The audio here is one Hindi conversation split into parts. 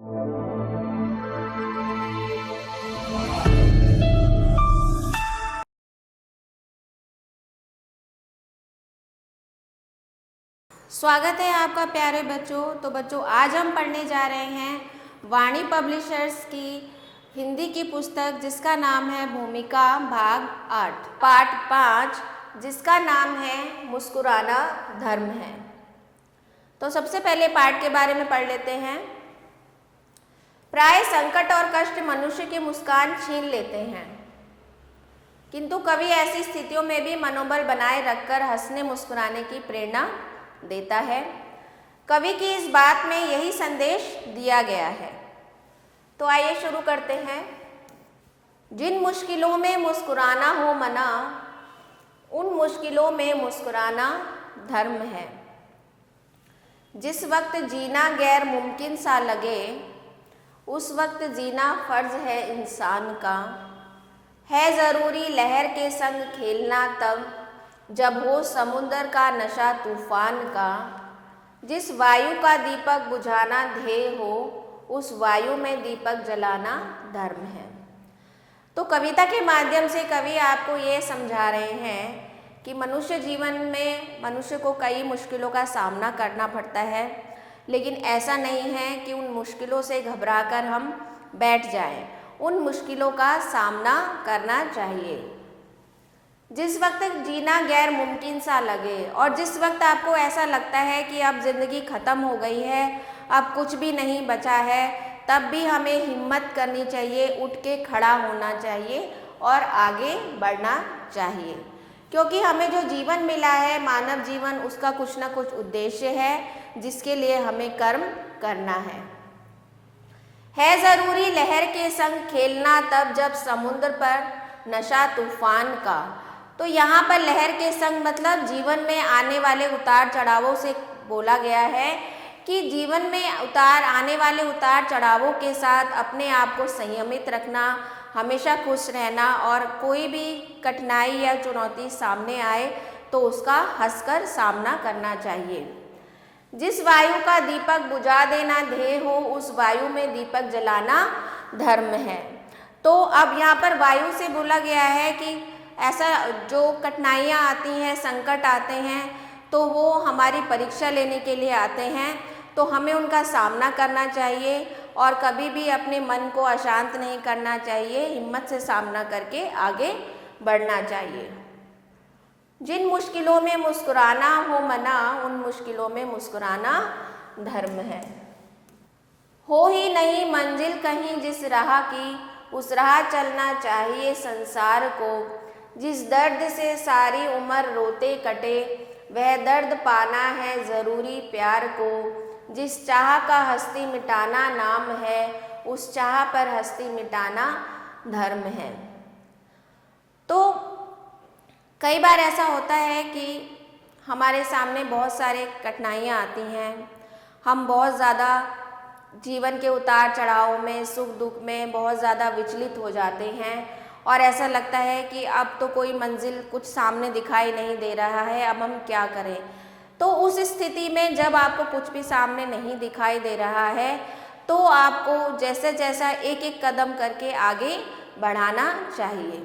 स्वागत है आपका प्यारे बच्चों। तो बच्चों, आज हम पढ़ने जा रहे हैं वाणी पब्लिशर्स की हिंदी की पुस्तक जिसका नाम है भूमिका भाग 8 पाठ 5, जिसका नाम है मुस्कुराना धर्म है। तो सबसे पहले पाठ के बारे में पढ़ लेते हैं। प्राय संकट और कष्ट मनुष्य की मुस्कान छीन लेते हैं, किंतु कवि ऐसी स्थितियों में भी मनोबल बनाए रखकर हंसने मुस्कुराने की प्रेरणा देता है। कवि की इस बात में यही संदेश दिया गया है। तो आइए शुरू करते हैं। जिन मुश्किलों में मुस्कुराना हो मना, उन मुश्किलों में मुस्कुराना धर्म है। जिस वक्त जीना गैर मुमकिन सा लगे, उस वक्त जीना फर्ज है इंसान का। है ज़रूरी लहर के संग खेलना तब, जब हो समुंदर का नशा तूफान का। जिस वायु का दीपक बुझाना ध्येय हो, उस वायु में दीपक जलाना धर्म है। तो कविता के माध्यम से कवि आपको ये समझा रहे हैं कि मनुष्य जीवन में मनुष्य को कई मुश्किलों का सामना करना पड़ता है, लेकिन ऐसा नहीं है कि उन मुश्किलों से घबराकर हम बैठ जाएं। उन मुश्किलों का सामना करना चाहिए। जिस वक्त जीना गैर मुमकिन सा लगे और जिस वक्त आपको ऐसा लगता है कि अब ज़िंदगी ख़त्म हो गई है, अब कुछ भी नहीं बचा है, तब भी हमें हिम्मत करनी चाहिए, उठ के खड़ा होना चाहिए और आगे बढ़ना चाहिए। क्योंकि हमें जो जीवन मिला है, मानव जीवन, उसका कुछ ना कुछ उद्देश्य है जिसके लिए हमें कर्म करना है ज़रूरी लहर के संग खेलना तब, जब समुद्र पर नशा तूफान का। तो यहाँ पर लहर के संग मतलब जीवन में आने वाले उतार चढ़ावों से बोला गया है कि जीवन में आने वाले उतार चढ़ावों के साथ अपने आप को संयमित रखना, हमेशा खुश रहना और कोई भी कठिनाई या चुनौती सामने आए तो उसका हंसकर सामना करना चाहिए। जिस वायु का दीपक बुझा देना ध्येय हो, उस वायु में दीपक जलाना धर्म है। तो अब यहाँ पर वायु से बोला गया है कि ऐसा जो कठिनाइयाँ आती हैं, संकट आते हैं, तो वो हमारी परीक्षा लेने के लिए आते हैं, तो हमें उनका सामना करना चाहिए और कभी भी अपने मन को अशांत नहीं करना चाहिए। हिम्मत से सामना करके आगे बढ़ना चाहिए। जिन मुश्किलों में मुस्कुराना हो मना, उन मुश्किलों में मुस्कुराना धर्म है। हो ही नहीं मंजिल कहीं जिस राह की, उस राह चलना चाहिए संसार को। जिस दर्द से सारी उम्र रोते कटे, वह दर्द पाना है ज़रूरी प्यार को। जिस चाह का हस्ती मिटाना नाम है, उस चाह पर हस्ती मिटाना धर्म है। तो कई बार ऐसा होता है कि हमारे सामने बहुत सारे कठिनाइयाँ आती हैं, हम बहुत ज़्यादा जीवन के उतार चढ़ाव में, सुख दुख में बहुत ज़्यादा विचलित हो जाते हैं और ऐसा लगता है कि अब तो कोई मंजिल कुछ सामने दिखाई नहीं दे रहा है, अब हम क्या करें। तो उस स्थिति में जब आपको कुछ भी सामने नहीं दिखाई दे रहा है, तो आपको जैसे जैसा एक एक कदम करके आगे बढ़ाना चाहिए।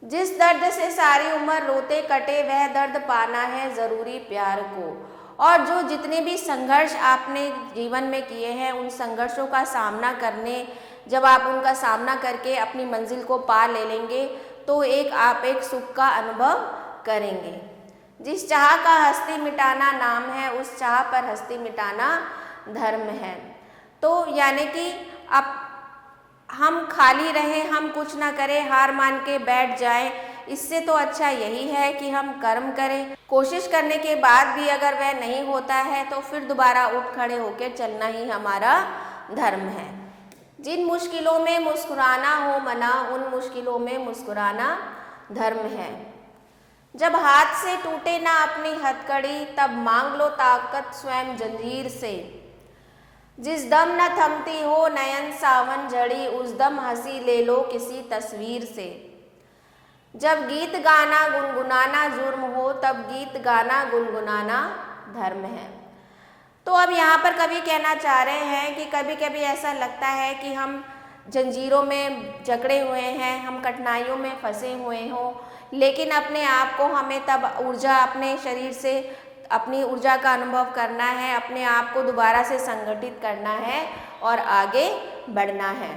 जिस दर्द से सारी उम्र रोते कटे, वह दर्द पाना है ज़रूरी प्यार को। और जो जितने भी संघर्ष आपने जीवन में किए हैं, उन संघर्षों का सामना करने, जब आप उनका सामना करके अपनी मंजिल को पा ले लेंगे, तो आप एक सुख का अनुभव करेंगे। जिस चाह का हस्ती मिटाना नाम है, उस चाह पर हस्ती मिटाना धर्म है। तो यानी कि अब हम खाली रहें, हम कुछ ना करें, हार मान के बैठ जाएं, इससे तो अच्छा यही है कि हम कर्म करें। कोशिश करने के बाद भी अगर वह नहीं होता है तो फिर दोबारा उठ खड़े होकर चलना ही हमारा धर्म है। जिन मुश्किलों में मुस्कुराना हो मना, उन मुश्किलों में मुस्कुराना धर्म है। जब हाथ से टूटे ना अपनी हथकड़ी, तब मांग लो ताकत स्वयं जंजीर से। जिस दम न थमती हो नयन सावन झड़ी, उस दम हंसी ले लो किसी तस्वीर से। जब गीत गाना गुनगुनाना जुर्म हो, तब गीत गाना गुनगुनाना धर्म है। तो अब यहाँ पर कवि कहना चाह रहे हैं कि कभी कभी ऐसा लगता है कि हम जंजीरों में जकड़े हुए हैं, हम कठिनाइयों में फंसे हुए हों, लेकिन अपने आप को हमें तब ऊर्जा, अपने शरीर से अपनी ऊर्जा का अनुभव करना है, अपने आप को दोबारा से संगठित करना है और आगे बढ़ना है।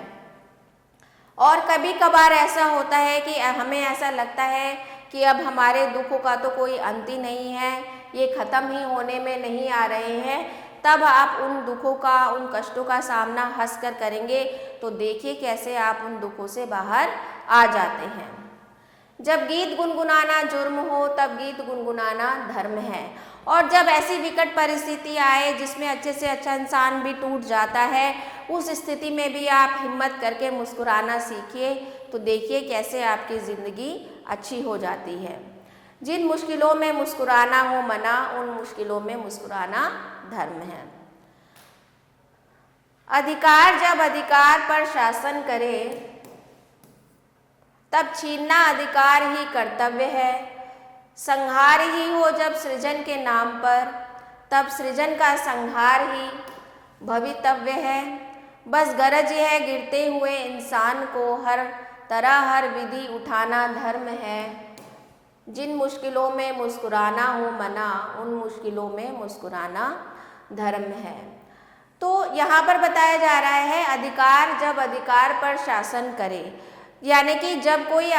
और कभी कभार ऐसा होता है कि हमें ऐसा लगता है कि अब हमारे दुखों का तो कोई अंत ही नहीं है, ये ख़त्म ही होने में नहीं आ रहे हैं। तब आप उन दुखों का, उन कष्टों का सामना हंसकर करेंगे तो देखिए कैसे आप उन दुखों से बाहर आ जाते हैं। जब गीत गुनगुनाना जुर्म हो तब गीत गुनगुनाना धर्म है। और जब ऐसी विकट परिस्थिति आए जिसमें अच्छे से अच्छा इंसान भी टूट जाता है, उस स्थिति में भी आप हिम्मत करके मुस्कुराना सीखिए तो देखिए कैसे आपकी ज़िंदगी अच्छी हो जाती है। जिन मुश्किलों में मुस्कुराना हो मना, उन मुश्किलों में मुस्कुराना धर्म है। अधिकार जब अधिकार पर शासन करे तब छीनना अधिकार ही कर्तव्य है। संहार ही हो जब सृजन के नाम पर, तब सृजन का संहार ही भवितव्य है। बस गरज है गिरते हुए इंसान को हर तरह हर विधि उठाना धर्म है। जिन मुश्किलों में मुस्कुराना हो मना, उन मुश्किलों में मुस्कुराना धर्म है। तो यहाँ पर बताया जा रहा है अधिकार जब अधिकार पर शासन करे, यानी कि जब कोई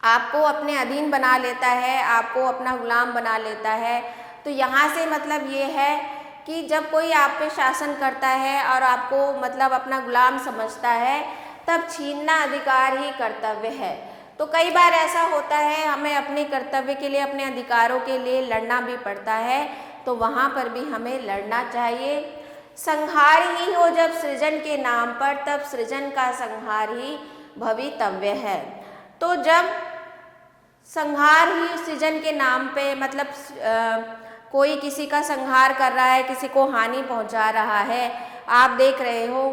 आपको अपने अधीन बना लेता है, आपको अपना गुलाम बना लेता है, तो यहाँ से मतलब ये है कि जब कोई आप पे शासन करता है और आपको मतलब अपना गुलाम समझता है, तब छीनना अधिकार ही कर्तव्य है। तो कई बार ऐसा होता है हमें अपने कर्तव्य के लिए, अपने अधिकारों के लिए लड़ना भी पड़ता है, तो वहाँ पर भी हमें लड़ना चाहिए। संहार ही हो जब सृजन के नाम पर, तब सृजन का संहार ही भवितव्य है। तो जब संहार ही सृजन के नाम पे मतलब कोई किसी का संहार कर रहा है, किसी को हानि पहुंचा रहा है, आप देख रहे हो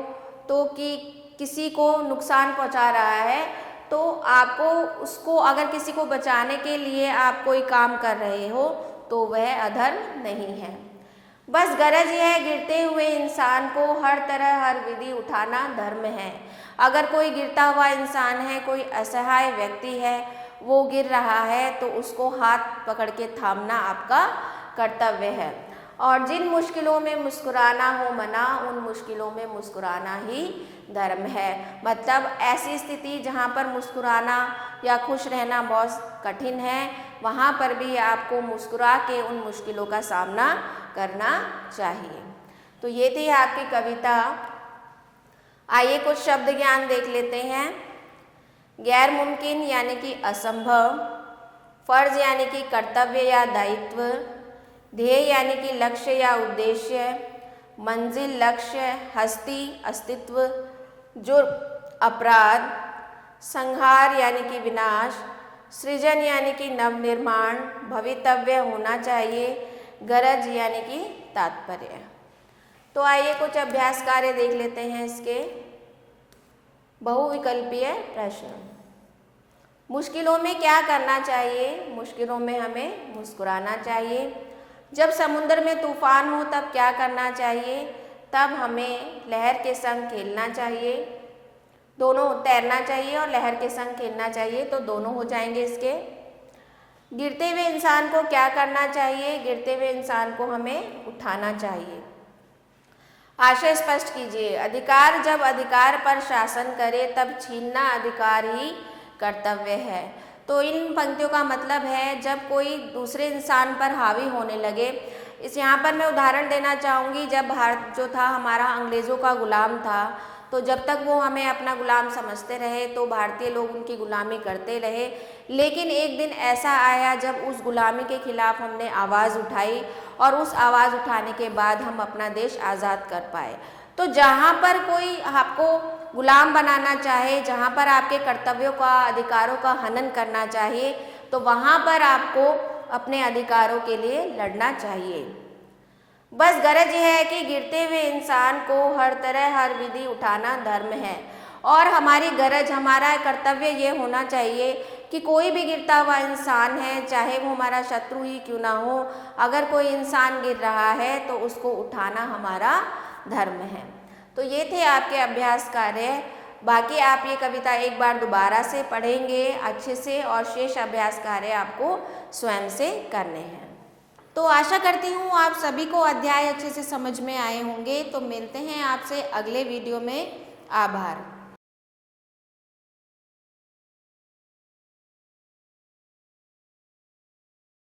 तो कि किसी को नुकसान पहुंचा रहा है, तो आपको उसको अगर किसी को बचाने के लिए आप कोई काम कर रहे हो तो वह अधर्म नहीं है। बस गरज है गिरते हुए इंसान को हर तरह हर विधि उठाना धर्म है। अगर कोई गिरता हुआ इंसान है, कोई असहाय व्यक्ति है, वो गिर रहा है, तो उसको हाथ पकड़ के थामना आपका कर्तव्य है। और जिन मुश्किलों में मुस्कुराना हो मना, उन मुश्किलों में मुस्कुराना ही धर्म है। मतलब ऐसी स्थिति जहाँ पर मुस्कुराना या खुश रहना बहुत कठिन है, वहाँ पर भी आपको मुस्कुरा के उन मुश्किलों का सामना करना चाहिए। तो ये थी आपकी कविता। आइए कुछ शब्द ज्ञान देख लेते हैं। गैर मुमकिन यानी कि असंभव, फर्ज यानी कि कर्तव्य या दायित्व, ध्येय यानी कि लक्ष्य या उद्देश्य, मंजिल लक्ष्य, हस्ती अस्तित्व, जुर्म अपराध, संहार यानी कि विनाश, सृजन यानी कि नवनिर्माण, भवितव्य होना चाहिए, गरज यानी कि तात्पर्य। तो आइए कुछ अभ्यास कार्य देख लेते हैं इसके। बहुविकल्पीय प्रश्न। मुश्किलों में क्या करना चाहिए? मुश्किलों में हमें मुस्कुराना चाहिए। जब समुद्र में तूफान हो तब क्या करना चाहिए? तब हमें लहर के संग खेलना चाहिए। दोनों तैरना चाहिए और लहर के संग खेलना चाहिए, तो दोनों हो जाएंगे इसके। गिरते हुए इंसान को क्या करना चाहिए? गिरते हुए इंसान को हमें उठाना चाहिए। आशय स्पष्ट कीजिए। अधिकार जब अधिकार पर शासन करे तब छीनना अधिकार ही कर्तव्य है। तो इन पंक्तियों का मतलब है जब कोई दूसरे इंसान पर हावी होने लगे। इस यहाँ पर मैं उदाहरण देना चाहूँगी, जब भारत जो था हमारा अंग्रेज़ों का गुलाम था, तो जब तक वो हमें अपना गुलाम समझते रहे तो भारतीय लोग उनकी गुलामी करते रहे। लेकिन एक दिन ऐसा आया जब उस गुलामी के खिलाफ हमने आवाज़ उठाई और उस आवाज़ उठाने के बाद हम अपना देश आज़ाद कर पाए। तो जहाँ पर कोई आपको गुलाम बनाना चाहे, जहाँ पर आपके कर्तव्यों का, अधिकारों का हनन करना चाहिए, तो वहाँ पर आपको अपने अधिकारों के लिए लड़ना चाहिए। बस गरज यह है कि गिरते हुए इंसान को हर तरह हर विधि उठाना धर्म है। और हमारी गरज, हमारा कर्तव्य ये होना चाहिए कि कोई भी गिरता हुआ इंसान है, चाहे वो हमारा शत्रु ही क्यों ना हो, अगर कोई इंसान गिर रहा है तो उसको उठाना हमारा धर्म है। तो ये थे आपके अभ्यास कार्य। बाकी आप ये कविता एक बार दोबारा से पढ़ेंगे अच्छे से और शेष अभ्यास कार्य आपको स्वयं से करने हैं। तो आशा करती हूँ आप सभी को अध्याय अच्छे से समझ में आए होंगे। तो मिलते हैं आपसे अगले वीडियो में। आभार।